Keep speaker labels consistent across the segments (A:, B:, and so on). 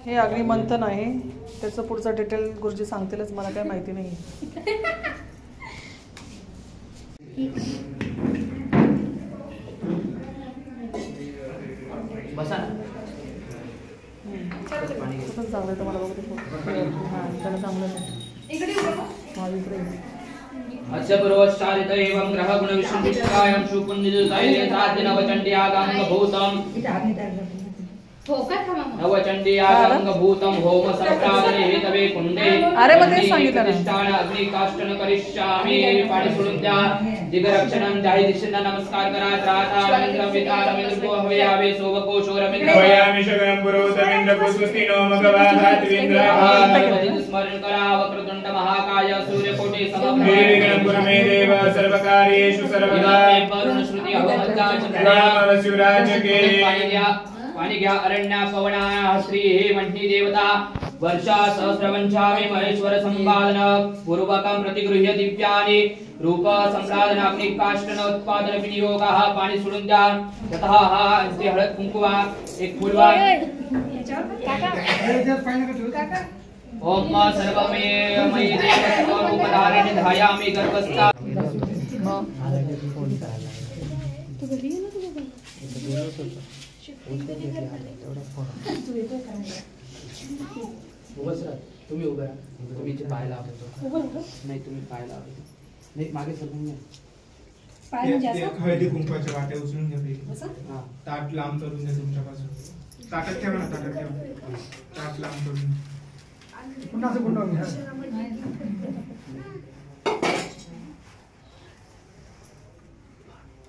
A: हे अग्निमंथन आहे, त्याचं पुढचं डिटेल गुरुजी सांगतीलच, मला काय माहिती नाही.
B: बसा ना.
A: चांगलं तुम्हाला बघतो. हां त्याला चांगलं
B: अस्य पूर्वश्चारित एवं ग्रह गुण विष्णुकायं शुकुंदितैले साध्यनवचंडी आगांग भूतम नवचंडी आगांग भूतम होम संप्रादने हेतवे कुंडे.
A: अरे मग तेच सांगितलं
B: प्रतिष्ठान अग्नि काष्टन करिष्यामि. पाणी सोडून द्या. दिगरक्षणं जाहि दिशेला नमस्कार करा. त्रातारमिंद्रं वितारमिंद्रो हवयावे सोवकोशोरमिंद्र
C: हवयामि शगं पुरोतमिंद्र पुष्पस्तिनो मगवाधात्विंद्र
B: स्मरण करा. वक्रतुंड महाकाय सूर्यकोटि समप्रभ
C: निर्विघ्नं देव सर्वकार्येषु सर्वदा.
B: वरुण श्रुति हवमज्जा
C: चंद्राम शिवराजके.
B: पाणी घ्या. अरण्या पवना श्री हे मण्डी देवता वर्षा सहस्रवंशामि महेश्वर संपादन पूर्वकं प्रतिगृह्य दिव्यानि रूप संसाधन अग्नि काष्टन उत्पादन विनियोगः. पाणी सोडून द्या. ततः हा अंते हळद कुंकुवा एक फुलवा. ओम सर्वमे मयि देवस्वरूपधारिणि ध्यायामि गर्भस्था. तुम्ही उभे राहा. तुम्ही इथे पाय लावतो. नाही तुम्ही पाय लावतो. नाही मागे सरकून घ्या.
C: हळदी कुंकवाच्या वाट्या उचलून घ्या. ताट लांब करून द्या तुमच्यापासून. ताटात ठेवा ना. ताटात ठेवा. ताट लांब करून पुन्हा असं गुंडाळून घ्या.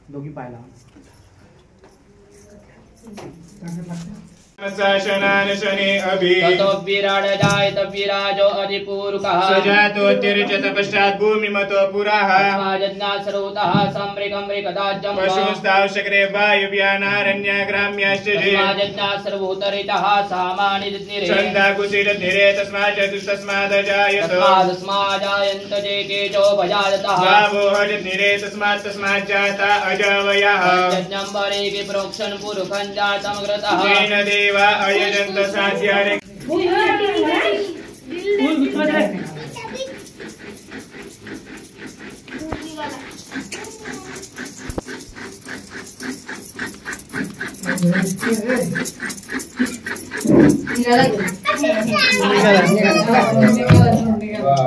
B: दोघी पाय लावा.
C: शनानशने अभि
B: ततो विराड जायत विराजो अधिपूरुकः.
C: सजातोत्तिर्यजत पश्चात् भूमिमतो पुरः.
B: स्वाजन्नात् सर्वतः सम्प्रेकम्प्रेकदाज्यं
C: पशुस्तावशक्रे वायुव्यानारण्याग्राम्याश्च जे.
B: स्वाजन्नात् सर्वोत्तरितः सामानिर्निरे.
C: छन्दाकुशीलनिरे तस्मात् चतुस्तस्मादजायत.
B: तस्मादजायन्त जे केचो भजातः.
C: गावोहजनिरे तस्मात् जाता अजवयः.
B: यज्ञं वरेके प्रोक्षन् पुरुखं जातमग्रतः.
C: तेन देवा अयजन्त साध्यारे.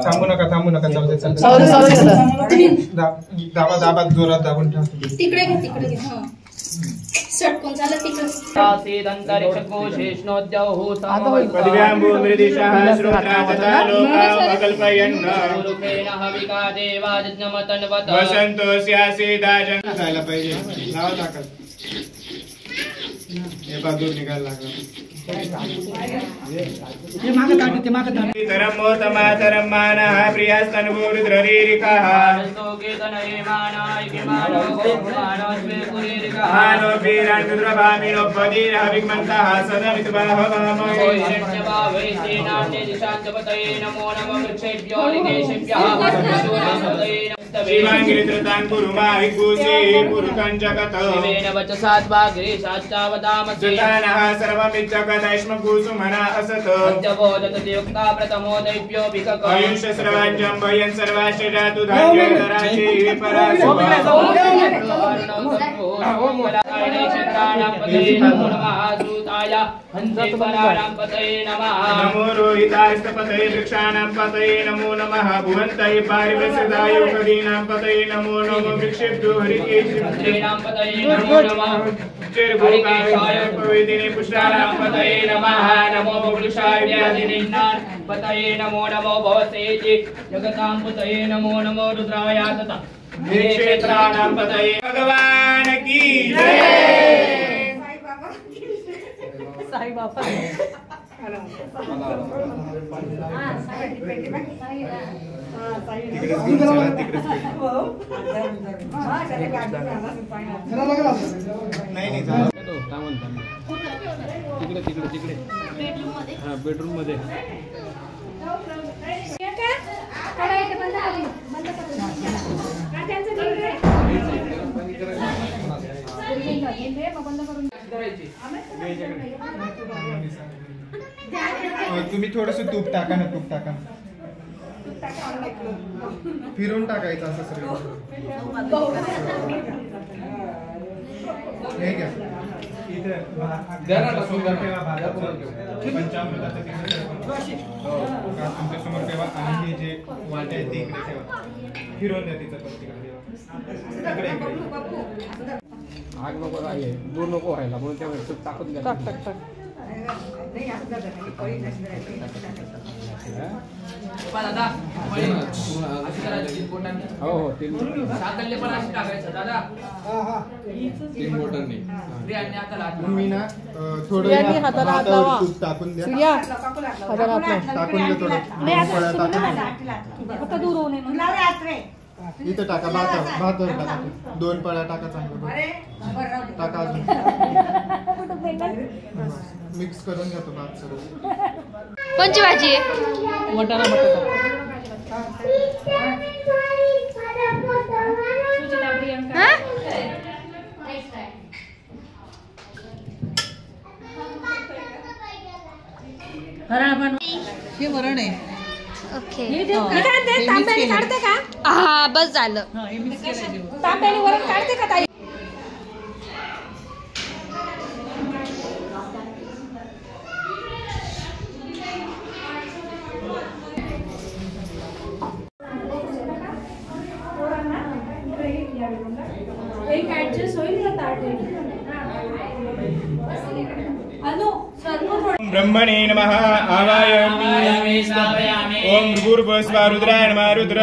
C: थांबू नका दाबा जोरात दाबून ठेवा.
D: तिकडे घ्या. सटकून झालं तिकडे.
C: पदव्यांबू मृदिशः श्रोत्रावता लोकावकल्पयन्. वसंतो स्यासीदाजन. जायला पाहिजे. लावा ताकद. हे बाजूर निघायला लागला. धर्मोत्तमातरं मानः प्रियस्तनुभूरिद्ररीरिकः. मानो वीरान्विद्रभामिनो पदीरहविग्मन्तः सदमितुबाहवामहे. नमो नमः वृक्षेभ्यो लिकेशेभ्यः शिवांगिरित्रतान् कुरु माहिगुसे पुरुकञ्जगत
B: शिवेन वचसाद्वाग्रेशाश्चावदामसि
C: सुतानः सर्वमिज्जगदैष्मकुसुमना असत
B: पञ्चबोधतयुक्ता प्रथमो दैव्यो भिकक
C: आयुष्यस्रवाञ्जं वयं सर्वाश्च जातु धान्यधराशे पराशुभा नमो रोहितास्तपतये वृक्षाणां पतये नमो नमः भुवन्तये पारिवृषदाय कदीनां पतये नमो नमो वृक्षेभ्यो हरिकेशेभ्यो
B: पतये नमो नमः
C: चिरभूकाय पविदिने पुष्टानां पतये नमः
B: नमो वृक्षाय व्याधिनिन्नान् पतये नमो नमो भवसेति जगतां पतये नमो नमो रुद्राय तथा
C: क्षेत्राणां पतये भगवान की जय
A: साई बाबा
C: बेडरूम मध्ये तुम्ही थोडस तूप टाका ना फिरून टाकायचं असं सगळं हे घ्या इथे पंचामृताचं तुमच्या समोर ठेवा आणि हे जे वाटे आहेत ते इकडे ठेवा फिरवून द्या तिचं पण तिकडे इकडे
E: आग नको आहे दूर नको व्हायला म्हणून त्यामुळे टाकून द्या.
A: टाक टाक टाक
B: दादा
E: हो हो तीन
B: साकल्य पण अशी टाकायचं दादा
E: तीन मोटरने
C: मी ना थोडं
A: सूर्याने हाताला हात लावा.
C: तूप टाकून द्या
A: सूर्या हाताला हात लाव.
C: टाकून द्या थोडं पळ्या टाकून
D: आता दूर होऊ नये म्हणून.
C: इथं टाका भातावर टाका 2 पळ्या टाका चांगलं टाका अजून मिक्स करून घेतो भात सर्व
D: कोणची भाजी आहे
A: मटारा बटाटा
D: हा?
A: हे वरण आहे
D: ओके
A: हे mix केलंय.
D: हा बस झालं
A: हा, हे mix केलंय जेवण.
D: तांब्याने वरण काढते का ताई एक ऍडजस्ट होईल का ताट
C: ब्रह्मणे नमः आवायामि ओम भूर्भुवस्वा रुद्राय नमः रुद्र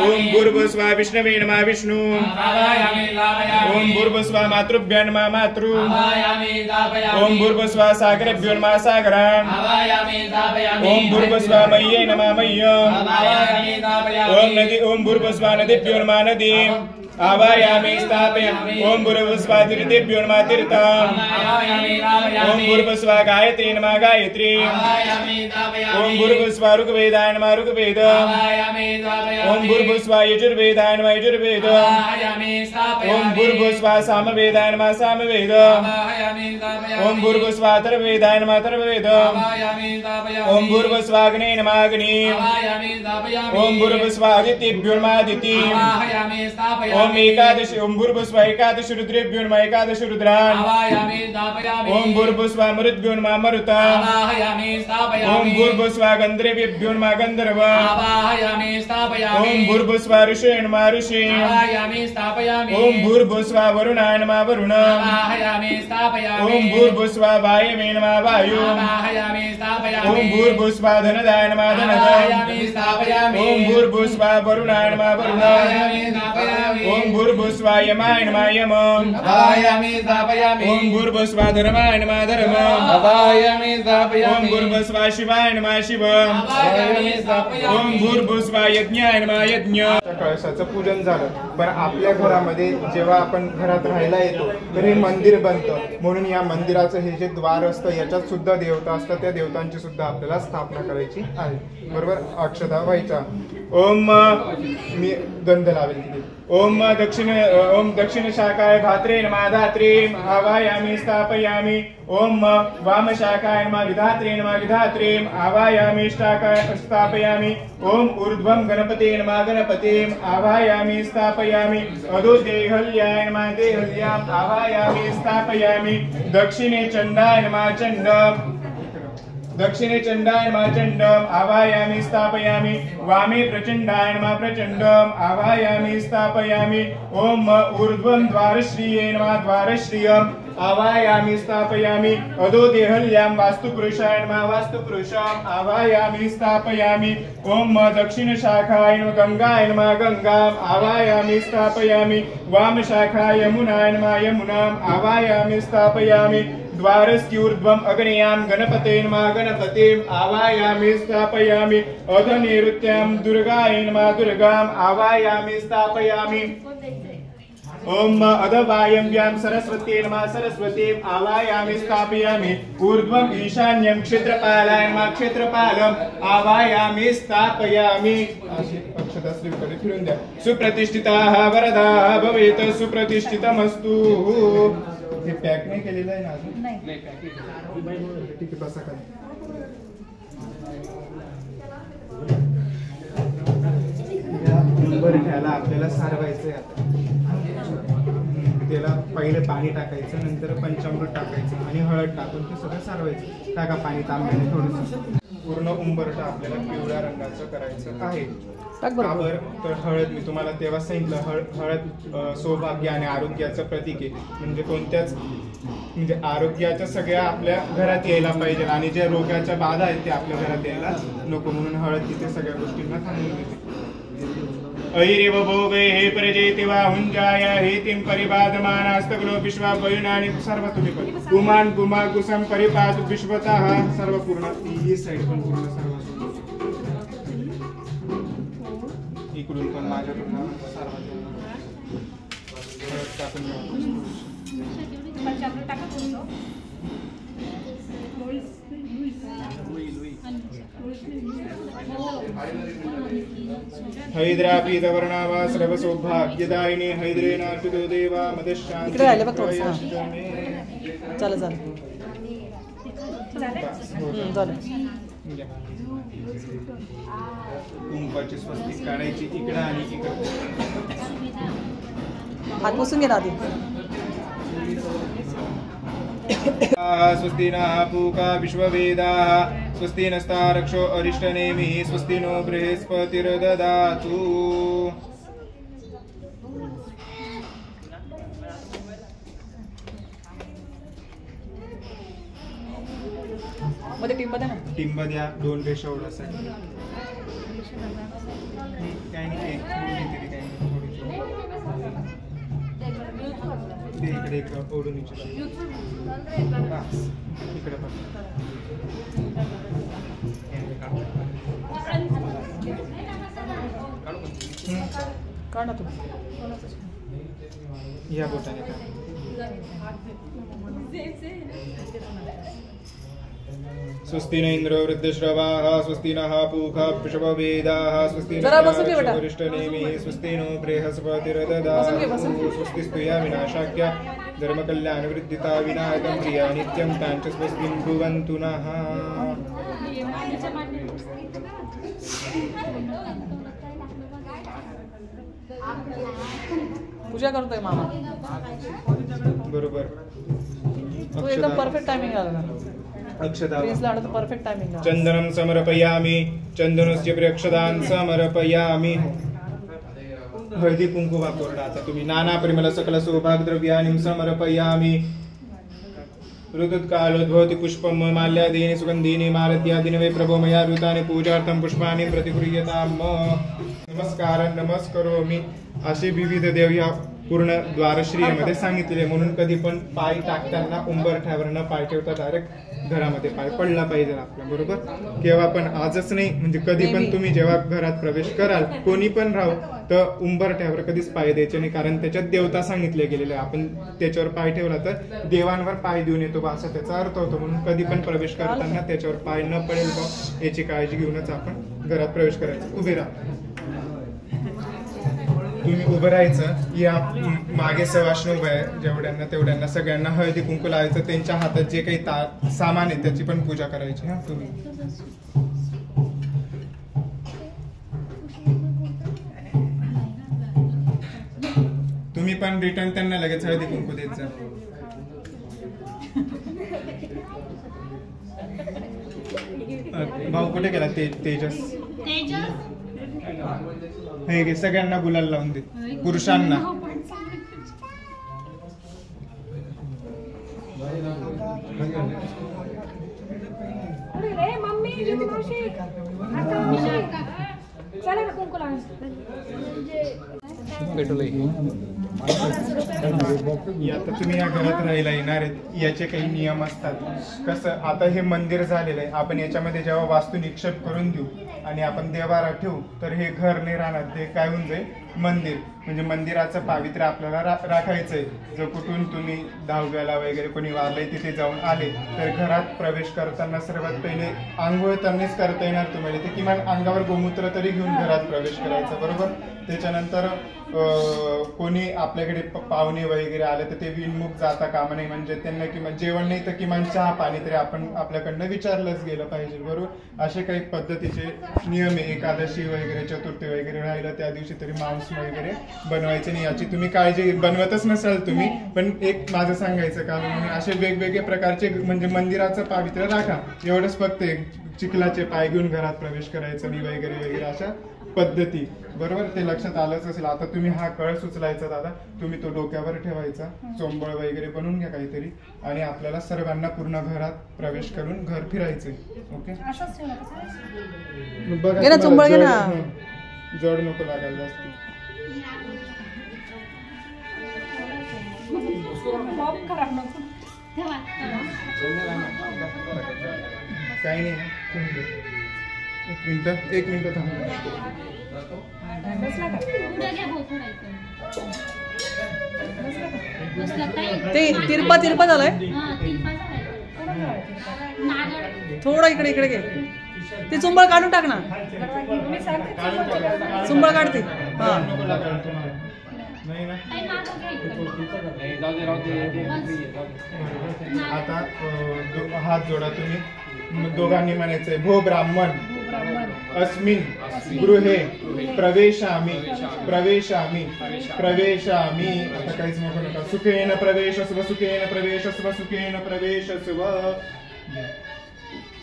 C: ओम भूर्भुवस्वा विष्णवे नमः विष्णु ओम भूर्भुवस्वा मातृभ्यो नमः मातृ ओम भूर्भुवस्वा सागरेभ्यो नमः सागरान् ओम भूर्भुवस्वा मह्ये नमः मह्यम् ओम भूर्भुवस्वा नदीभ्यो नमः नदीम् आवायामि स्थापयामि ओम भूर्भुवस्वा तीर्थेभ्यो नमः तीर्थम् ओम भूर्भुवस्वा गायत्री नमः गायत्री ओम भूर्भुवस्वा ऋग्वेदाय नमः ऋग्वेद ओम भूर्भुवस्वा यजुर्वेदाय नमः यजुर्वेद ओम भूर्भुवस्वा सामवेदाय नमः सामवेद ओम भूर्भुवस्वा अथर्ववेदाय नमः अथर्ववेद ओम भूर्भुवस्वा अग्ने नमः अग्नि ओम भूर्भुवस्वा आदित्येभ्यो नमः आदिति ओम एकादश ओम भूर्भुवस्वा एकादश रुद्रेभ्यो नमः एकादश रुद्रान् ओम भूर्भुवस्वा मरुद्भ्यो नमः मरुता ओम भूर्भुवस्वा गन्धर्वेभ्यो नमः गन्धर्व ओम भूर्भुवस्वा ऋषये नमः ऋषि ओम भूर्भुवस्वा वरुणाय नमः वरुण ओम भूर्भुवस्वा वायवे नमः वायु ओम भूर्भुवस्वा धनदाय नमः धनद ओम भूर्भुवस्वा वरुणाय नमः वरुण ओम भूर्भुवस्वा यमाय नमः यम ओम भूर्भुवस्वा धर्माय नमः धर्म ओम भूर्भुवस्वा शिवाय नमः शिव ओम भूर्भुवस्वा यज्ञाय नमः यज्ञ. कळसाचं पूजन झालं पण आपल्या घरामध्ये जेव्हा आपण घरात राहायला येतो तर हे मंदिर बनतं म्हणून या मंदिराचं हे जे द्वार असतं याच्यात सुद्धा देवता असतात त्या देवतांची सुद्धा आपल्याला आपल्याला स्थापना करायची आहे. बरोबर, अक्षता व्हायच्या. ओम मी गंध लावेल तिथे. ओम दक्षिण शाखाय धात्रे नमः धात्रीम आवायामि स्थापयामि. ओम वाम शाखाय नमः विधात्रे नमः विधात्रीम आवायामि स्थापयामि. ओम ऊर्ध्वं गणपते नमः गणपतिम आवायामि स्थापयामि. अधो देहल्याय नमः देहल्याम आवायामि स्थापयामि. दक्षिणे चंडाय नमः चंडम दक्षिणे चंडाय नमः चंडम आवायामि स्थापयामि. वामे प्रचंडाय नमः प्रचंडम आवायामि स्थापयामि. ओम ऊर्ध्वं द्वारश्रिये नमः द्वारश्रियम आवायामि स्थापयामि. अधो देहल्यां वास्तुपुरुषाय नमः वास्तुपुरुषाम आवायामि स्थापयामि. ओम दक्षिण शाखाय नमः गंगाय नमः गंगाम आवायामि स्थापयामि. वाम शाखाय यमुनाय नमः यमुनाम आवायामि स्थापयामि. द्वारस्यूर्ध्वम् अग्नेयां गणपते नमः गणपतिम् आवायामि स्थापयामि. अध नैऋत्यां दुर्गाय नमः दुर्गाम् आवायामि स्थापयामि. ओम अधवायव्यां सरस्वती नमः सरस्वतीम् आवायामि स्थापयामि. ऊर्ध्वम् ईशान्यं क्षेत्रपालाय नमः क्षेत्रपालम् आवायामि स्थापयामि. अक्षता श्रीकडे फिरून द्या. सुप्रतिष्ठिताः वरदाः भवेत् सुप्रतिष्ठितमस्तु. हे पॅक नाही केलेलं आहे ना अजून? नाही. ठीक आहे, बसा खाली. नंबर घ्यायला आपल्याला सारवायचंय आता. त्याला पहिले पाणी टाकायचं, नंतर पंचामृत टाकायचं आणि हळद टाकून ते सगळं सारवायचं. टाका पाणी तांब्याने थोडंसं. पूर्ण उंबरठा आपल्याला पिवळ्या रंगाचं करायचं आहे. बरोबर, तर हळद मी तुम्हाला तेव्हा सांगितलं, हळद सौभाग्य आणि आरोग्याचं प्रतीक आहे. म्हणजे आरोग्याच्या सगळ्या आपल्या घरात यायला पाहिजे आणि ज्या रोगाच्या बाधा आहेत ते आपल्या घरात यायला नको, म्हणून हळद तिथे सगळ्या गोष्टींना थांबवून देते. ऐरेव भोगे हे प्रजेति वा हुंजाय हेतिं परिपादमानास्तग्नो विश्वा वयुनानि सर्व तुम्ही पण कुमान कुमा कुसम परिपाद विश्वतः सर्व पूर्ण. ही साइड पण पूर्ण सर्व इकडून पण माझ्याकडून सर्व टाकून हैद्रापीतवर्णावा सर्व सौभाग्यदायिनी हैद्रेनार्पितो देवा मदशांति.
A: इकडे राहिले बघ थोडंसं. चला झालं.
C: कुंकवाची स्वस्तिक काढायची इकडं आणि इकडं.
A: हात पुसून घे ना आधी.
C: स्वस्ति नः पूका विश्ववेदाः स्वस्ति नस्तारक्षो अरिष्टनेमिः स्वस्ति नो बृहस्पतिर्ददातु.
A: मध्ये टिंब द्या ना.
C: टिंब द्या. 2 रेषा ओढासाठी काही नाही. इकडे एक ओढून इकडे पण
A: काढ ना तू.
C: या बोटाने का. स्वस्ति न इंद्रो वृद्धश्रवाः स्वस्ति नः पूषा विश्ववेदाः स्वस्ति नः वरिष्ठनेमिः स्वस्ति नो बृहस्पतिर्ददातु. स्वस्ति स्तुया विनाशाख्या धर्मकल्याणवृद्धिता विनायकं प्रिया नित्यं ताञ्च स्वस्तिं ब्रुवन्तु नः.
A: पूजा करतोय मामा.
C: बरोबर.
A: तो एकदम परफेक्ट टायमिंग आला ना.
C: अक्षता
A: परफेक्ट टायमिंग.
C: चंदनं समर्पयामि. चंदनस्य प्रेक्षदान समर्पयामि. हळदी कुंकू वापरला. आता तुम्ही नाना परिमल सकल सौभाग्यद्रव्यानि समर्पयामि. ऋतुत्कालोद्भवति पुष्पं माल्यादीनि सुगन्धीनि मालत्यादीनि वै प्रभो मया ऋतानि पूजार्थं पुष्पाणि प्रतिगृह्यताम्. नमस्कार नमस्करोमि. असे विविध देव या पूर्ण द्वारश्रीमध्ये सांगितलेले, म्हणून कधी पण पाय टाकताना उंबरठ्यावर न पाय ठेवता डायरेक्ट घरामध्ये पाय पडला पाहिजे आपल्या, बरोबर? केव्हा पण, आजच नाही म्हणजे कधी पण तुम्ही जेव्हा घरात प्रवेश कराल, कोणी पण राहू, तर उंबरठ्यावर कधीच पाय द्यायचे नाही, कारण त्याच्यात देवता सांगितले गेलेले, आपण त्याच्यावर पाय ठेवला तर देवांवर पाय देऊन येतो बा, असा त्याचा अर्थ होतो. म्हणून कधी पण प्रवेश करताना त्याच्यावर पाय न पडेल बा याची काळजी घेऊनच आपण घरात प्रवेश करायचा. उभे राहा, तुम्ही उभं राहायचं. या मागे सवाष्ण उभं आहे, जेवढ्यांना तेवढ्यांना सगळ्यांना हळदी कुंकू लावायचं. त्यांच्या हातात जे काही सामान आहे त्याची पण पूजा करायची. हा, तुम्ही पण रिटर्न त्यांना लगेच हळदी कुंकू देत जा. भाऊ कुठे गेला? तेजस हे घे, सगळ्यांना गुलाल लावून दे, पुरुषांना. आता तुम्ही या घरात राहायला येणार आहेत, याचे काही नियम असतात. कसं, आता हे मंदिर झालेलं आहे, आपण याच्यामध्ये जेव्हा वास्तू निक्षेप करून देऊ आणि आपण देवारा ठेवू, तर हे घर नाही राहणार, ते काय होऊन जाईल मंदिर. म्हणजे मंदिराचं पावित्र्य आपल्याला राखायचंय. जर कुठून तुम्ही 10व्याला वगैरे कोणी वारलंय तिथे जाऊन आले, तर घरात प्रवेश करताना सर्वात पहिले आंघोळ त्यांनीच करता येणार तुम्हाला, ते किमान अंगावर गोमूत्र तरी घेऊन घरात प्रवेश करायचा, बरोबर? त्याच्यानंतर कोणी आपल्याकडे पाहुणे वगैरे आले तर ते विनमुख जाता कामा नाही, म्हणजे त्यांना किमान जेवण नाही तर किमान चहा पाणी तरी आपण आपल्याकडनं विचारलंच गेलं पाहिजे, बरोबर? असे काही पद्धतीचे नियम आहे. एकादशी वगैरे, चतुर्थी वगैरे राहिलं त्या दिवशी तरी मांस वगैरे बनवायचे नाही, याची तुम्ही काळजी, बनवतच नसाल तुम्ही, पण एक माझं सांगायचं काम म्हणजे असे वेगवेगळे प्रकारचे म्हणजे मंदिराचं पावित्र्य राखा, एवढंच फक्त. चिखलाचे पाय घेऊन घरात प्रवेश करायचा नाही वगैरे वगैरे अशा पद्धती, बरोबर? ते लक्षात आलंच असेल. आता तुम्ही हा कळस उचलायचा दादा, तुम्ही तो डोक्यावर ठेवायचा, चोंबळ वगैरे बनवून घ्या काहीतरी, आणि आपल्याला सर्वांना पूर्ण घरात प्रवेश करून घर फिरायचंय. ओके, बघा जड नको लागायला जास्त. काही नाही, एक मिनिट थांब.
A: ते तिरपा झालंय, थोडं इकडे घे. ती चुंबळ काढून टाक ना, चुंबळ काढते. हा,
C: आता हात जोडा तुम्ही, दोघांनी म्हणायचंय, भो ब्राह्मण अस्मिन् गृहे प्रवेशामि प्रवेशामि प्रवेशामि. आता काहीच नको नका. सुखेन प्रवेशस्व सुखेन प्रवेशस्व सुखेन प्रवेशस्व.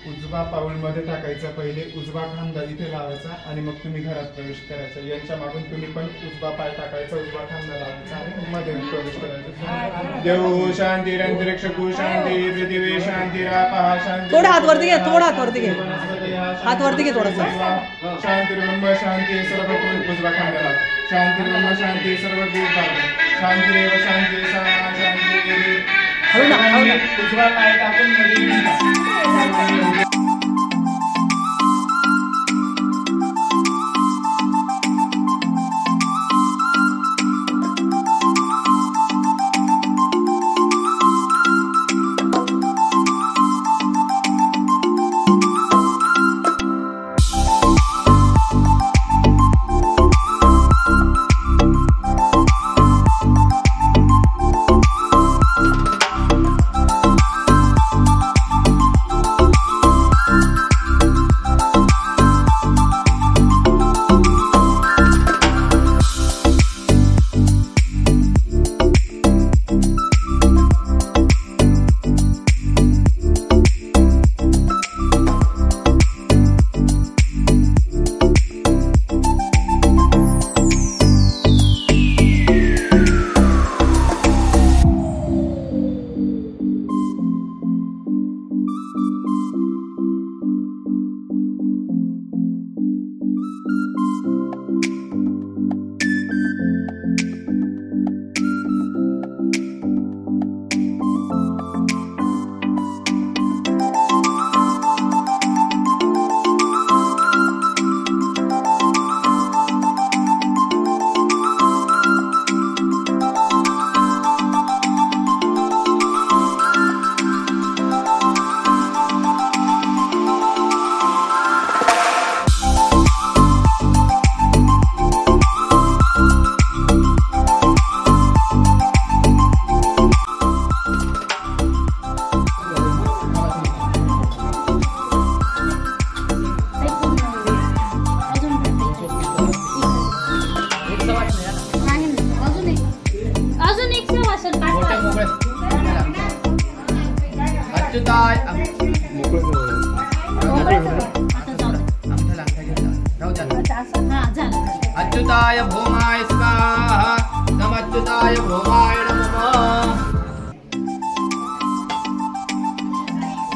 C: उजवा पाऊल मध्ये टाकायचा, पहिले उजवा खांदा इथे लावायचा आणि मग तुम्ही घरात प्रवेश करायचा. यांच्या मागून तुम्ही पण उजवा पाय टाकायचा, उजवा खांदा लावायचा आणि मध्ये प्रवेश करायचा. देव शांती, अंतरिक्ष शांती, पृथ्वी शांती, रापः शांती.
A: थोडा हात वरती घे, थोडा हात वरती घे, हात वरती घे थोडासा.
C: शांती ब्रह्म शांती सर्व गुण उजवा खांदा लावा. शांती ब्रह्म शांती सर्व गुण शांती देव शांती शांती. उजवा पाय टाकून मध्ये
B: नमच्युताय भौमाय स्वाहा नमच्युताय भौमाय नमः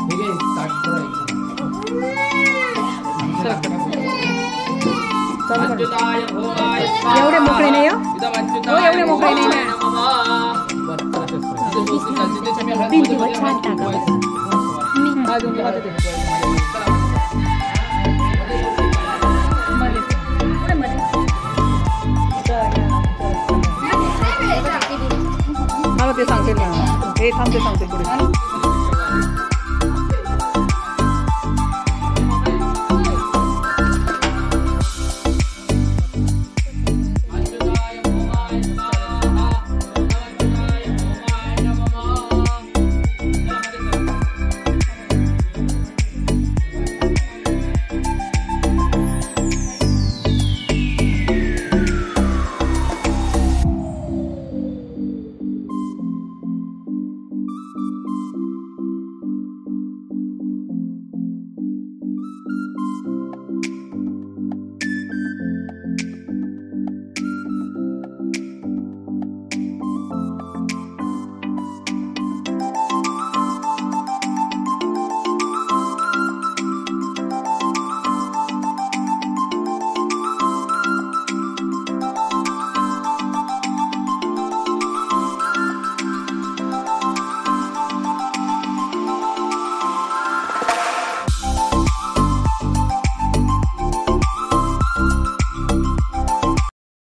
B: ठीक आहे नमच्युताय भौमाय स्वाहा
D: एवढे मोकळे नाही हो?
B: नमच्युताय
D: एवढे मोकळे नाही ना. तीन दिवस छान टाका.
A: मला ते सांगते ना हे थांबते सांगते पुढे